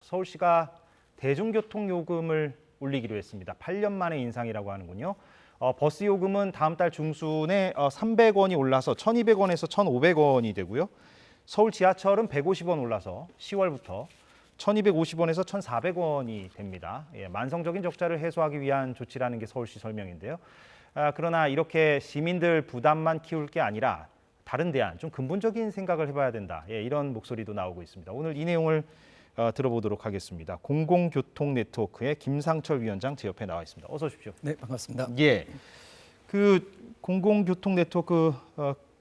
서울시가 대중교통 요금을 올리기로 했습니다. 8년 만에 인상이라고 하는군요. 버스 요금은 다음 달 중순에 300원이 올라서 1,200원에서 1,500원이 되고요. 서울 지하철은 150원 올라서 10월부터 1,250원에서 1,400원이 됩니다. 만성적인 적자를 해소하기 위한 조치라는 게 서울시 설명인데요. 그러나 이렇게 시민들 부담만 키울 게 아니라 다른 대안, 좀 근본적인 생각을 해봐야 된다. 이런 목소리도 나오고 있습니다. 오늘 이 내용을 들어보도록 하겠습니다. 공공교통 네트워크의 김상철 위원장 제 옆에 나와 있습니다. 어서 오십시오. 네, 반갑습니다. 예, 그 공공교통 네트워크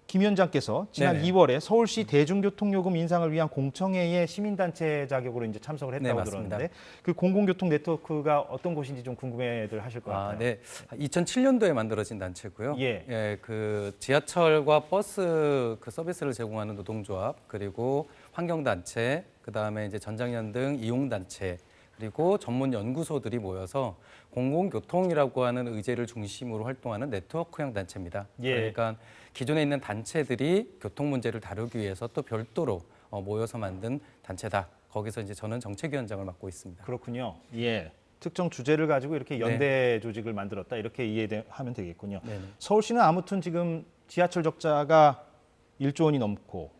김 위원장께서 지난 네네. 2월에 서울시 대중교통요금 인상을 위한 공청회에 시민단체 자격으로 이제 참석을 했다고 들었는데 그 공공교통 네트워크가 어떤 곳인지 좀 궁금해들 하실 것 같아요. 네, 2007년도에 만들어진 단체고요. 예. 그 지하철과 버스 그 서비스를 제공하는 노동조합, 그리고 환경단체, 그다음에 이제 전장년 등 이용단체, 그리고 전문 연구소들이 모여서 공공교통이라고 하는 의제를 중심으로 활동하는 네트워크형 단체입니다. 예. 그러니까 기존에 있는 단체들이 교통 문제를 다루기 위해서 또 별도로 모여서 만든 단체다. 거기서 이제 저는 정책위원장을 맡고 있습니다. 그렇군요. 예. 특정 주제를 가지고 이렇게 연대 조직을 만들었다. 이렇게 이해하면 되겠군요. 네네. 서울시는 아무튼 지금 지하철 적자가 1조 원이 넘고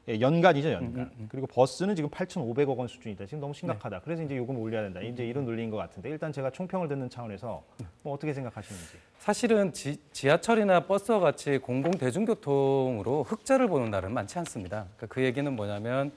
연간이죠, 연간. 그리고 버스는 지금 8,500억 원 수준이다. 지금 너무 심각하다. 그래서 이제 요금을 올려야 된다. 이제 이런 논리인 것 같은데 일단 제가 총평을 듣는 차원에서 뭐 어떻게 생각하시는지. 사실은 지하철이나 버스와 같이 공공 대중교통으로 흑자를 보는 날은 많지 않습니다. 그러니까 그 얘기는 뭐냐면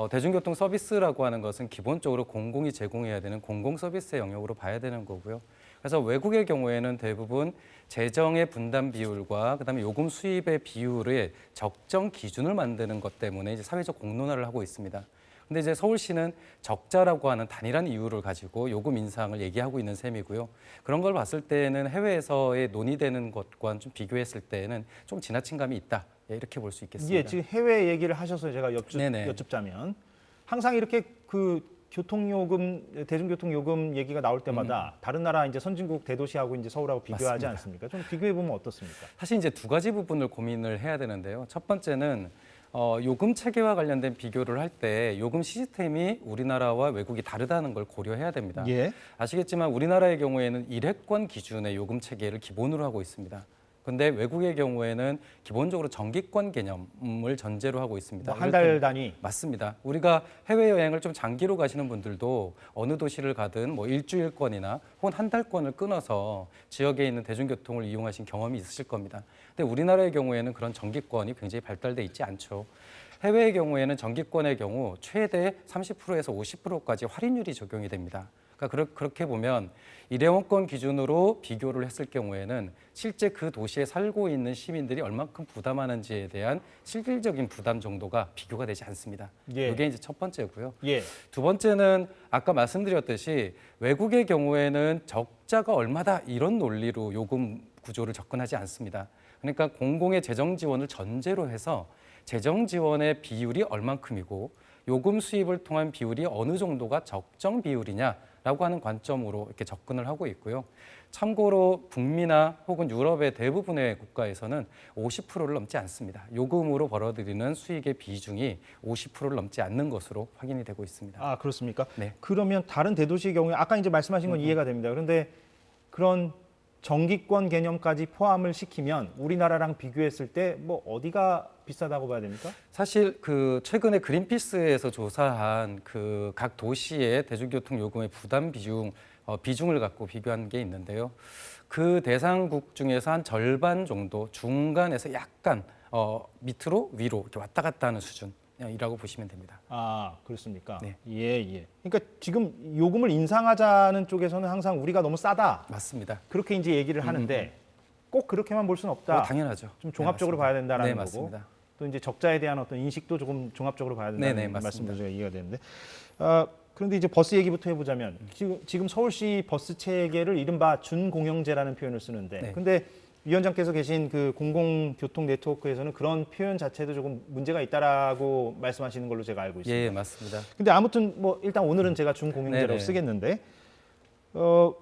대중교통 서비스라고 하는 것은 기본적으로 공공이 제공해야 되는 공공 서비스의 영역으로 봐야 되는 거고요. 그래서 외국의 경우에는 대부분 재정의 분담 비율과 그다음에 요금 수입의 비율의 적정 기준을 만드는 것 때문에 이제 사회적 공론화를 하고 있습니다. 근데 이제 서울시는 적자라고 하는 단일한 이유를 가지고 요금 인상을 얘기하고 있는 셈이고요. 그런 걸 봤을 때는 해외에서의 논의되는 것과 좀 비교했을 때는 좀 지나친 감이 있다. 이렇게 볼 수 있겠습니다. 예, 지금 해외 얘기를 하셔서 제가 여쭙자면 항상 이렇게 그 교통요금, 대중교통요금 얘기가 나올 때마다 다른 나라 이제 선진국 대도시하고 이제 서울하고 비교하지 맞습니다. 않습니까? 좀 비교해 보면 어떻습니까? 사실 이제 두 가지 부분을 고민을 해야 되는데요. 첫 번째는 요금 체계와 관련된 비교를 할 때 요금 시스템이 우리나라와 외국이 다르다는 걸 고려해야 됩니다. 예. 아시겠지만 우리나라의 경우에는 일회권 기준의 요금 체계를 기본으로 하고 있습니다. 근데 외국의 경우에는 기본적으로 정기권 개념을 전제로 하고 있습니다. 뭐 한 달 단위. 맞습니다. 우리가 해외여행을 좀 장기로 가시는 분들도 어느 도시를 가든 뭐 일주일권이나 혹은 한 달권을 끊어서 지역에 있는 대중교통을 이용하신 경험이 있으실 겁니다. 근데 우리나라의 경우에는 그런 정기권이 굉장히 발달돼 있지 않죠. 해외의 경우에는 정기권의 경우 최대 30%에서 50%까지 할인율이 적용이 됩니다. 그러니까 그렇게 보면 일회원권 기준으로 비교를 했을 경우에는 실제 그 도시에 살고 있는 시민들이 얼마큼 부담하는지에 대한 실질적인 부담 정도가 비교가 되지 않습니다. 예. 이게 이제 첫 번째고요. 예. 두 번째는 아까 말씀드렸듯이 외국의 경우에는 적자가 얼마다 이런 논리로 요금 구조를 접근하지 않습니다. 그러니까 공공의 재정 지원을 전제로 해서 재정 지원의 비율이 얼만큼이고 요금 수입을 통한 비율이 어느 정도가 적정 비율이냐라고 하는 관점으로 이렇게 접근을 하고 있고요. 참고로 북미나 혹은 유럽의 대부분의 국가에서는 50%를 넘지 않습니다. 요금으로 벌어들이는 수익의 비중이 50%를 넘지 않는 것으로 확인이 되고 있습니다. 아, 그렇습니까? 네. 그러면 다른 대도시의 경우에 아까 이제 말씀하신 건 이해가 됩니다. 그런데 그런 정기권 개념까지 포함을 시키면 우리나라랑 비교했을 때 뭐 어디가 비싸다고 봐야 됩니까? 사실 그 최근에 그린피스에서 조사한 그 각 도시의 대중교통 요금의 부담 비중을 갖고 비교한 게 있는데요. 그 대상국 중에서 한 절반 정도 중간에서 약간 밑으로 위로 이렇게 왔다 갔다 하는 수준이라고 보시면 됩니다. 아, 그렇습니까? 네. 예. 그러니까 지금 요금을 인상하자는 쪽에서는 항상 우리가 너무 싸다. 맞습니다. 그렇게 이제 얘기를 하는데 꼭 그렇게만 볼 수는 없다. 당연하죠. 좀 종합적으로 네, 봐야 된다라는 네, 거고. 맞습니다. 또 이제 적자에 대한 어떤 인식도 조금 종합적으로 봐야 된다는 네, 맞습니다. 말씀도 제가 이해가 되는데. 그런데 이제 버스 얘기부터 해보자면 지금 서울시 버스 체계를 이른바 준공영제라는 표현을 쓰는데, 네. 근데 위원장께서 계신 그 공공교통 네트워크에서는 그런 표현 자체도 조금 문제가 있다라고 말씀하시는 걸로 제가 알고 있습니다. 예, 맞습니다. 근데 아무튼 뭐 일단 오늘은 제가 준공영제라고 네네. 쓰겠는데,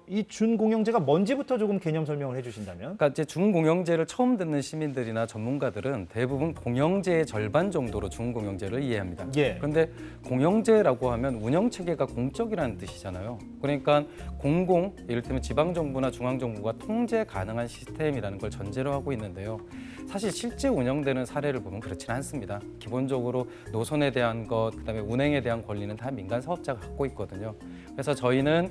이 준공영제가 뭔지부터 조금 개념 설명을 해주신다면? 그러니까 이제 준공영제를 처음 듣는 시민들이나 전문가들은 대부분 공영제의 절반 정도로 준공영제를 이해합니다. 예. 그런데 공영제라고 하면 운영 체계가 공적이라는 뜻이잖아요. 그러니까 공공, 이를테면 지방 정부나 중앙 정부가 통제 가능한 시스템이라는 걸 전제로 하고 있는데요. 사실 실제 운영되는 사례를 보면 그렇지는 않습니다. 기본적으로 노선에 대한 것, 그다음에 운행에 대한 권리는 다 민간 사업자가 갖고 있거든요. 그래서 저희는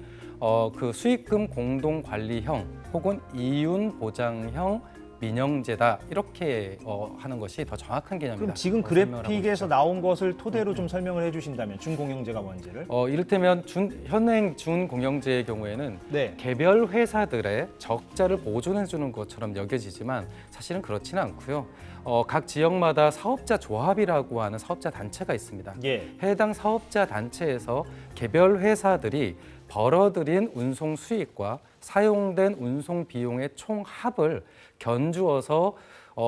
그 수익금 공동 관리형 혹은 이윤 보장형 민영제다 이렇게 하는 것이 더 정확한 개념입니다. 그럼 지금 그래픽에서 나온 것을 토대로 좀 설명을 해주신다면 준공영제가 뭔지를? 이를테면 현행 준공영제의 경우에는 네. 개별 회사들의 적자를 보존해 주는 것처럼 여겨지지만 사실은 그렇지는 않고요. 각 지역마다 사업자 조합이라고 하는 사업자 단체가 있습니다. 예. 해당 사업자 단체에서 개별 회사들이 벌어들인 운송 수익과 사용된 운송 비용의 총합을 견주어서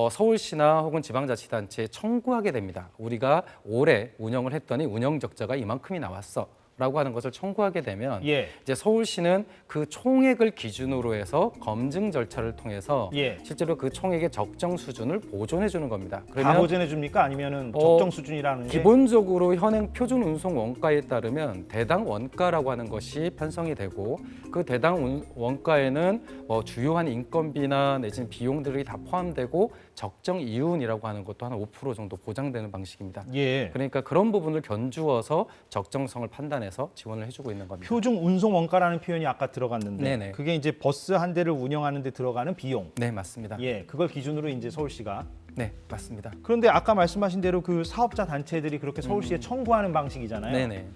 서울시나 혹은 지방자치단체에 청구하게 됩니다. 우리가 올해 운영을 했더니 운영 적자가 이만큼이 나왔어. 라고 하는 것을 청구하게 되면 예. 이제 서울시는 그 총액을 기준으로 해서 검증 절차를 통해서 예. 실제로 그 총액의 적정 수준을 보존해 주는 겁니다. 다 보존해 줍니까? 아니면은 적정 수준이라는 게? 기본적으로 현행 표준 운송 원가에 따르면 대당 원가라고 하는 것이 편성이 되고 그 대당 원가에는 주요한 인건비나 내지는 비용들이 다 포함되고 적정 이윤이라고 하는 것도 한 5% 정도 보장되는 방식입니다. 예. 그러니까 그런 부분을 견주어서 적정성을 판단해서 지원을 해주고 있는 겁니다. 표준 운송 원가라는 표현이 아까 들어갔는데 네네. 그게 이제 버스 한 대를 운영하는 데 들어가는 비용. 네, 맞습니다. 예, 그걸 기준으로 이제 서울시가. 네, 맞습니다. 그런데 아까 말씀하신 대로 그 사업자 단체들이 그렇게 서울시에 청구하는 방식이잖아요. 네네.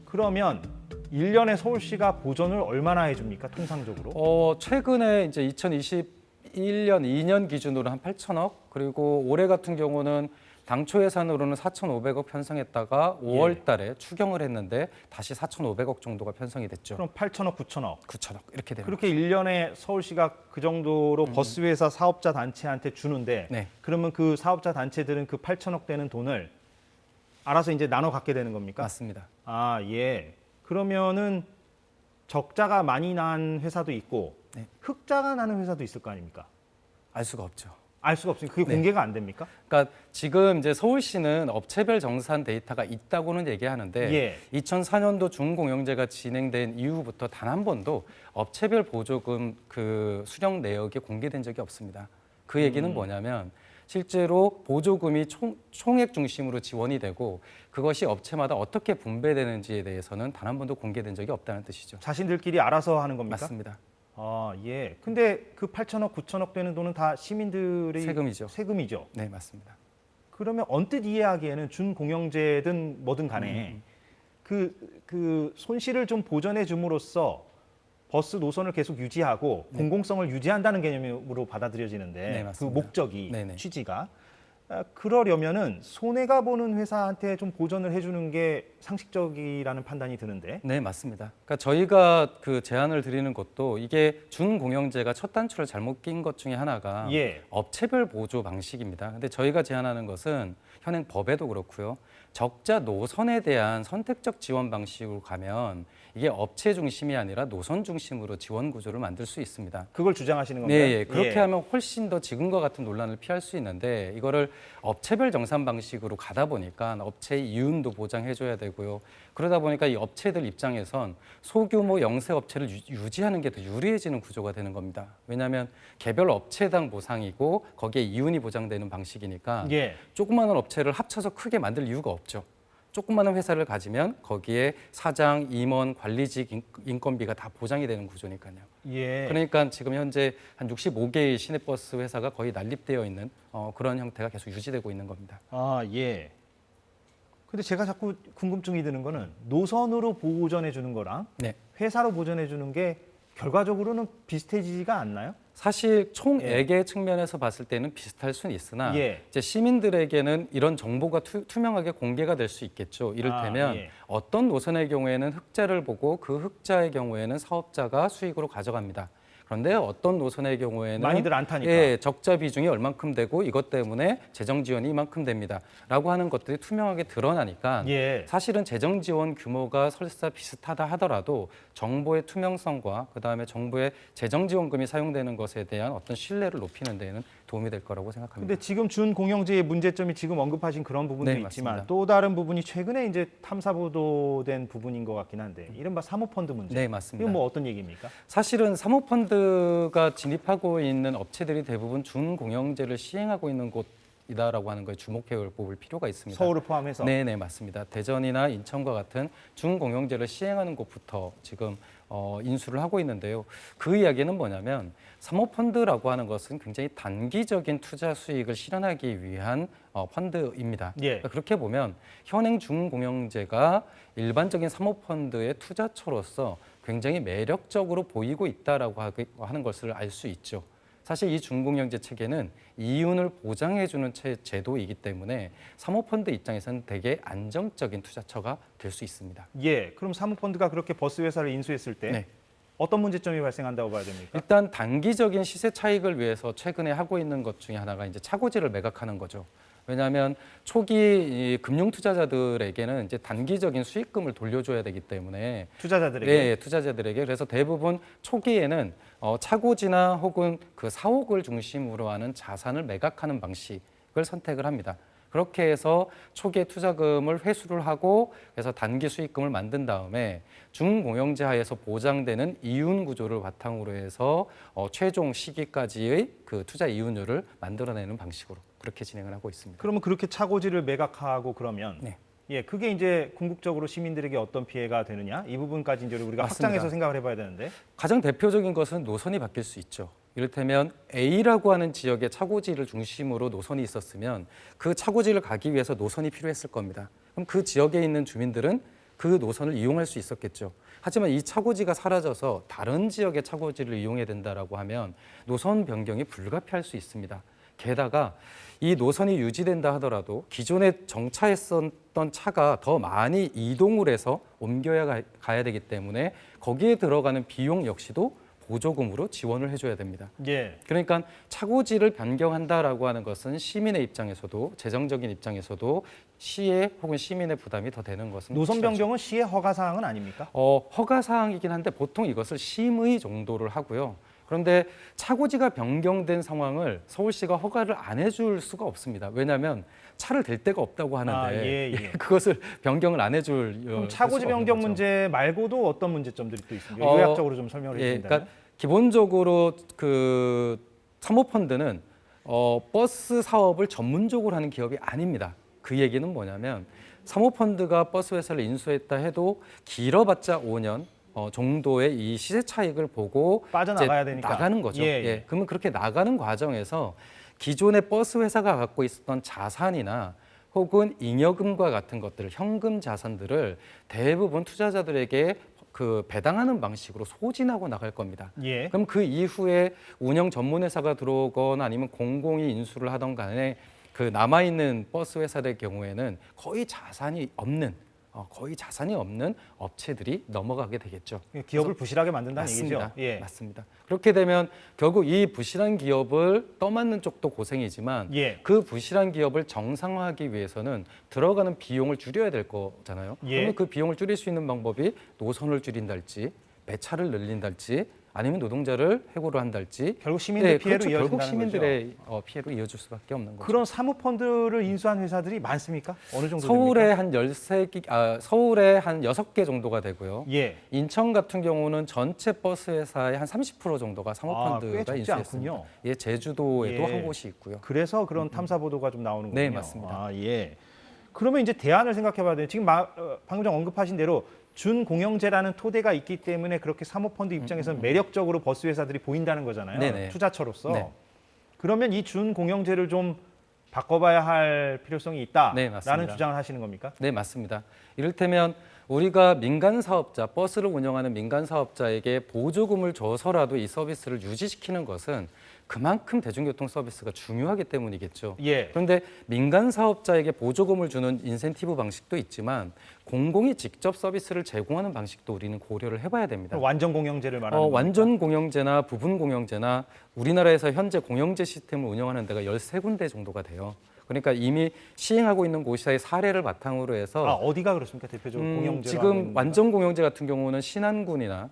그러면 1년에 서울시가 보전을 얼마나 해줍니까? 통상적으로? 최근에 이제 2021년 2년 기준으로 한 8천억, 그리고 올해 같은 경우는 당초 예산으로는 4,500억 편성했다가 5월 달에 추경을 했는데 다시 4,500억 정도가 편성이 됐죠. 그럼 8천억, 9천억. 9천억 이렇게 되는 그렇게 1년에 서울시가 그 정도로 버스 회사 사업자 단체한테 주는데 네. 그러면 그 사업자 단체들은 그 8천억 되는 돈을 알아서 이제 나눠 갖게 되는 겁니까? 맞습니다. 아, 예. 그러면은 적자가 많이 난 회사도 있고 네. 흑자가 나는 회사도 있을 거 아닙니까? 알 수가 없죠. 알 수가 없으니까 그게 네. 공개가 안 됩니까? 그러니까 지금 이제 서울시는 업체별 정산 데이터가 있다고는 얘기하는데 예. 2004년도 준공영제가 진행된 이후부터 단 한 번도 업체별 보조금 그 수령 내역이 공개된 적이 없습니다. 그 얘기는 뭐냐면 실제로 보조금이 총액 중심으로 지원이 되고 그것이 업체마다 어떻게 분배되는지에 대해서는 단 한 번도 공개된 적이 없다는 뜻이죠. 자신들끼리 알아서 하는 겁니까? 맞습니다. 아, 예. 근데 그 8천억, 9천억 되는 돈은 다 시민들의 세금이죠. 세금이죠. 네, 맞습니다. 그러면 언뜻 이해하기에는 준공영제든 뭐든 간에 그 손실을 좀 보전해 줌으로써 버스 노선을 계속 유지하고 공공성을 유지한다는 개념으로 받아들여지는데 네, 그 맞습니다. 목적이 네네. 취지가 그러려면은 손해가 보는 회사한테 좀 보전을 해주는 게 상식적이라는 판단이 드는데. 네, 맞습니다. 그러니까 저희가 그 제안을 드리는 것도 이게 준공영제가 첫 단추를 잘못 낀 것 중에 하나가 예. 업체별 보조 방식입니다. 근데 저희가 제안하는 것은 현행 법에도 그렇고요. 적자 노선에 대한 선택적 지원 방식으로 가면 이게 업체 중심이 아니라 노선 중심으로 지원 구조를 만들 수 있습니다. 그걸 주장하시는 건가요? 네, 그렇게 하면 훨씬 더 지금과 같은 논란을 피할 수 있는데 이거를 업체별 정산 방식으로 가다 보니까 업체의 이윤도 보장해줘야 되고요. 그러다 보니까 이 업체들 입장에선 소규모 영세 업체를 유지하는 게 더 유리해지는 구조가 되는 겁니다. 왜냐하면 개별 업체당 보상이고 거기에 이윤이 보장되는 방식이니까 예. 조그마한 업체를 합쳐서 크게 만들 이유가 없죠. 조그마한 회사를 가지면 거기에 사장, 임원, 관리직 인건비가 다 보장이 되는 구조니까요. 예. 그러니까 지금 현재 한 65개의 시내버스 회사가 거의 난립되어 있는 그런 형태가 계속 유지되고 있는 겁니다. 아, 예. 근데 제가 자꾸 궁금증이 드는 거는 노선으로 보전해 주는 거랑 네. 회사로 보전해 주는 게 결과적으로는 비슷해지지가 않나요? 사실 총액의 측면에서 봤을 때는 비슷할 수는 있으나 예. 이제 시민들에게는 이런 정보가 투명하게 공개가 될 수 있겠죠. 이를테면 예. 어떤 노선의 경우에는 흑자를 보고 그 흑자의 경우에는 사업자가 수익으로 가져갑니다. 그런데 어떤 노선의 경우에는 많이들 안 타니까. 예, 적자 비중이 얼만큼 되고 이것 때문에 재정 지원이 이만큼 됩니다라고 하는 것들이 투명하게 드러나니까 예. 사실은 재정 지원 규모가 설사 비슷하다 하더라도 정보의 투명성과 그다음에 정부의 재정 지원금이 사용되는 것에 대한 어떤 신뢰를 높이는 데에는 도움이 될 거라고 생각합니다. 근데 지금 준공영제의 문제점이 지금 언급하신 그런 부분도 네, 있지만 맞습니다. 또 다른 부분이 최근에 이제 탐사 보도된 부분인 것 같긴 한데 이른바 사모펀드 문제. 네, 맞습니다. 이건 뭐 어떤 얘기입니까? 사실은 사모펀드가 진입하고 있는 업체들이 대부분 준공영제를 시행하고 있는 곳이다라고 하는 거에 주목해 볼 필요가 있습니다. 서울을 포함해서. 네, 맞습니다. 대전이나 인천과 같은 준공영제를 시행하는 곳부터 지금 인수를 하고 있는데요. 그 이야기는 뭐냐면 사모펀드라고 하는 것은 굉장히 단기적인 투자 수익을 실현하기 위한 펀드입니다. 예. 그러니까 그렇게 보면 현행 준공영제가 일반적인 사모펀드의 투자처로서 굉장히 매력적으로 보이고 있다라고 하는 것을 알 수 있죠. 사실 이 준공영제 체계는 이윤을 보장해주는 제도이기 때문에 사모펀드 입장에서는 되게 안정적인 투자처가 될 수 있습니다. 예. 그럼 사모펀드가 그렇게 버스 회사를 인수했을 때 네. 어떤 문제점이 발생한다고 봐야 됩니까? 일단 단기적인 시세 차익을 위해서 최근에 하고 있는 것 중에 하나가 이제 차고지를 매각하는 거죠. 왜냐하면 초기 이 금융 투자자들에게는 이제 단기적인 수익금을 돌려줘야 되기 때문에 투자자들에게. 예, 투자자들에게 그래서 대부분 초기에는 차고지나 혹은 그 사옥을 중심으로 하는 자산을 매각하는 방식을 선택을 합니다. 그렇게 해서 초기에 투자금을 회수를 하고 그래서 단기 수익금을 만든 다음에 준공영제 하에서 보장되는 이윤 구조를 바탕으로 해서 최종 시기까지의 그 투자 이윤율을 만들어내는 방식으로 그렇게 진행을 하고 있습니다. 그러면 그렇게 차고지를 매각하고 그러면 네. 예, 그게 이제 궁극적으로 시민들에게 어떤 피해가 되느냐 이 부분까지 이제 우리가 맞습니다. 확장해서 생각을 해봐야 되는데 가장 대표적인 것은 노선이 바뀔 수 있죠. 이를테면 A라고 하는 지역의 차고지를 중심으로 노선이 있었으면 그 차고지를 가기 위해서 노선이 필요했을 겁니다. 그럼 그 지역에 있는 주민들은 그 노선을 이용할 수 있었겠죠. 하지만 이 차고지가 사라져서 다른 지역의 차고지를 이용해야 된다라고 하면 노선 변경이 불가피할 수 있습니다. 게다가 이 노선이 유지된다 하더라도 기존에 정차했었던 차가 더 많이 이동을 해서 옮겨야 가야 되기 때문에 거기에 들어가는 비용 역시도 보조금으로 지원을 해줘야 됩니다. 예. 그러니까 차고지를 변경한다라고 하는 것은 시민의 입장에서도 재정적인 입장에서도 시의 혹은 시민의 부담이 더 되는 것은 노선 확실하죠. 변경은 시의 허가 사항은 아닙니까? 허가 사항이긴 한데 보통 이것을 심의 정도를 하고요. 그런데 차고지가 변경된 상황을 서울시가 허가를 안 해줄 수가 없습니다. 왜냐하면 차를 댈 데가 없다고 하는데 예, 예. 그것을 변경을 안 해줄 그럼 차고지 수가 없는 변경 거죠. 문제 말고도 어떤 문제점들이 또 있습니까? 어, 요약적으로 좀 설명을 해주신다면. 그러니까 기본적으로 그 사모펀드는 버스 사업을 전문적으로 하는 기업이 아닙니다. 그 얘기는 뭐냐면 사모펀드가 버스 회사를 인수했다 해도 길어봤자 5년 정도의 이 시세 차익을 보고 빠져나가야 이제 되니까. 나가는 거죠. 예, 예. 그러면 그렇게 나가는 과정에서 기존의 버스 회사가 갖고 있었던 자산이나 혹은 잉여금과 같은 것들, 현금 자산들을 대부분 투자자들에게 그 배당하는 방식으로 소진하고 나갈 겁니다. 예. 그럼 그 이후에 운영 전문 회사가 들어오거나 아니면 공공이 인수를 하던 간에 그 남아 있는 버스 회사의 경우에는 거의 자산이 없는 업체들이 넘어가게 되겠죠. 기업을 부실하게 만든다는 맞습니다. 얘기죠. 예. 맞습니다. 그렇게 되면 결국 이 부실한 기업을 떠맡는 쪽도 고생이지만 예. 그 부실한 기업을 정상화하기 위해서는 들어가는 비용을 줄여야 될 거잖아요. 예. 그러면 그 비용을 줄일 수 있는 방법이 노선을 줄인달지 배차를 늘린달지 아니면 노동자를 해고를 한달지 결국 시민들 피해로 그렇죠. 이어진다는 결국 시민들의 거죠. 피해로 이어질 수밖에 없는 거죠. 그런 사모펀드를 인수한 회사들이 많습니까? 어느 정도 서울에 됩니까? 한 13개, 서울에 한 6개 정도가 되고요. 예. 인천 같은 경우는 전체 버스 회사의 한 30% 정도가 꽤 사모펀드가 적지 인수했습니다. 않군요. 예, 제주도에도 예. 한 곳이 있고요. 그래서 그런 탐사 보도가 좀 나오는군요. 네, 맞습니다. 아, 예. 그러면 이제 대안을 생각해봐야 돼요. 지금 방금 전 언급하신 대로 준공영제라는 토대가 있기 때문에 그렇게 사모펀드 입장에서는 매력적으로 버스 회사들이 보인다는 거잖아요. 네네. 투자처로서. 네. 그러면 이 준공영제를 좀 바꿔봐야 할 필요성이 있다라는 네, 맞습니다. 주장을 하시는 겁니까? 네, 맞습니다. 이를테면 우리가 민간 사업자, 버스를 운영하는 민간 사업자에게 보조금을 줘서라도 이 서비스를 유지시키는 것은 그만큼 대중교통 서비스가 중요하기 때문이겠죠. 예. 그런데 민간 사업자에게 보조금을 주는 인센티브 방식도 있지만 공공이 직접 서비스를 제공하는 방식도 우리는 고려를 해봐야 됩니다. 완전 공영제를 말하는 겁니까? 완전 공영제나 부분 공영제나 우리나라에서 현재 공영제 시스템을 운영하는 데가 13군데 정도가 돼요. 그러니까 이미 시행하고 있는 곳의 사례를 바탕으로 해서 어디가 그렇습니까? 대표적으로 공영제로 지금 하는 완전 공영제 같은 경우는 신안군이나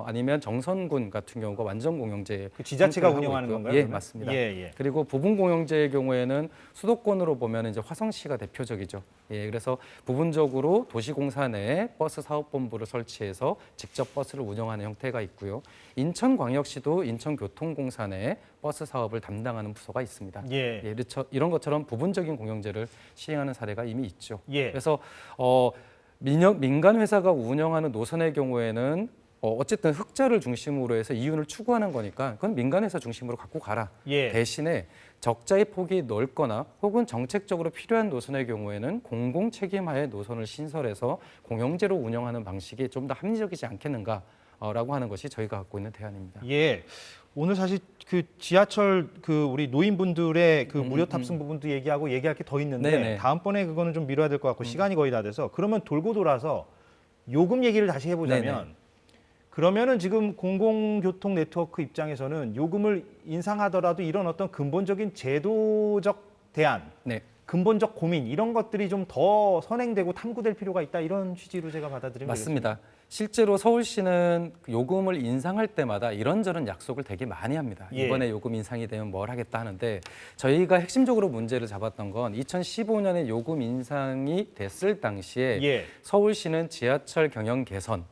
아니면 정선군 같은 경우가 완전 공영제 그 지자체가 형태를 하고 운영하는 있고요. 건가요? 예, 그러면? 맞습니다. 예. 그리고 부분 공영제의 경우에는 수도권으로 보면 이제 화성시가 대표적이죠. 예, 그래서 부분적으로 도시공사 내에 버스 사업본부를 설치해서 직접 버스를 운영하는 형태가 있고요. 인천광역시도 인천교통공사 내에 버스 사업을 담당하는 부서가 있습니다. 예. 이런 것처럼 부분적인 공영제를 시행하는 사례가 이미 있죠. 예. 그래서 민간 회사가 운영하는 노선의 경우에는 어쨌든 흑자를 중심으로 해서 이윤을 추구하는 거니까 그건 민간 회사 중심으로 갖고 가라. 예. 대신에 적자의 폭이 넓거나 혹은 정책적으로 필요한 노선의 경우에는 공공 책임하에 노선을 신설해서 공영제로 운영하는 방식이 좀 더 합리적이지 않겠는가라고 하는 것이 저희가 갖고 있는 대안입니다. 예. 오늘 사실 그 지하철 그 우리 노인분들의 그 무료 탑승 부분도 얘기하고 얘기할 게 더 있는데 네네. 다음번에 그거는 좀 미뤄야 될 것 같고 시간이 거의 다 돼서 그러면 돌고 돌아서 요금 얘기를 다시 해보자면 네네. 그러면은 지금 공공교통 네트워크 입장에서는 요금을 인상하더라도 이런 어떤 근본적인 제도적 대안, 네. 근본적 고민 이런 것들이 좀 더 선행되고 탐구될 필요가 있다 이런 취지로 제가 받아들이면 맞습니다. 실제로 서울시는 그 요금을 인상할 때마다 이런저런 약속을 되게 많이 합니다. 예. 이번에 요금 인상이 되면 뭘 하겠다 하는데 저희가 핵심적으로 문제를 잡았던 건 2015년에 요금 인상이 됐을 당시에 예. 서울시는 지하철 경영 개선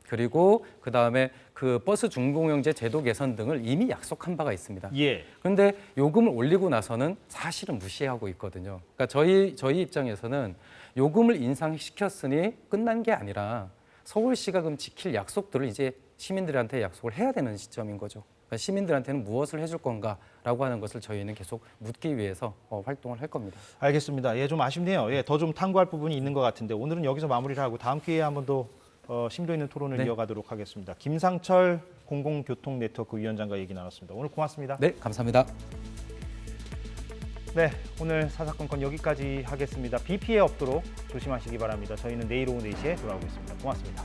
그리고 그다음에 그 버스 준공영제 제도 개선 등을 이미 약속한 바가 있습니다. 예. 그런데 요금을 올리고 나서는 사실은 무시하고 있거든요. 그러니까 저희 입장에서는 요금을 인상시켰으니 끝난 게 아니라 서울시가 그럼 지킬 약속들을 이제 시민들한테 약속을 해야 되는 시점인 거죠. 그러니까 시민들한테는 무엇을 해줄 건가라고 하는 것을 저희는 계속 묻기 위해서 활동을 할 겁니다. 알겠습니다. 예, 좀 아쉽네요. 예, 더 좀 탐구할 부분이 있는 것 같은데 오늘은 여기서 마무리를 하고 다음 기회에 한 번 더 심도 있는 토론을 네. 이어가도록 하겠습니다. 김상철 공공교통네트워크 위원장과 얘기 나눴습니다. 오늘 고맙습니다. 네, 감사합니다. 네, 오늘 사사건건 여기까지 하겠습니다. 비 피해 없도록 조심하시기 바랍니다. 저희는 내일 오후 4시에 돌아오겠습니다. 고맙습니다.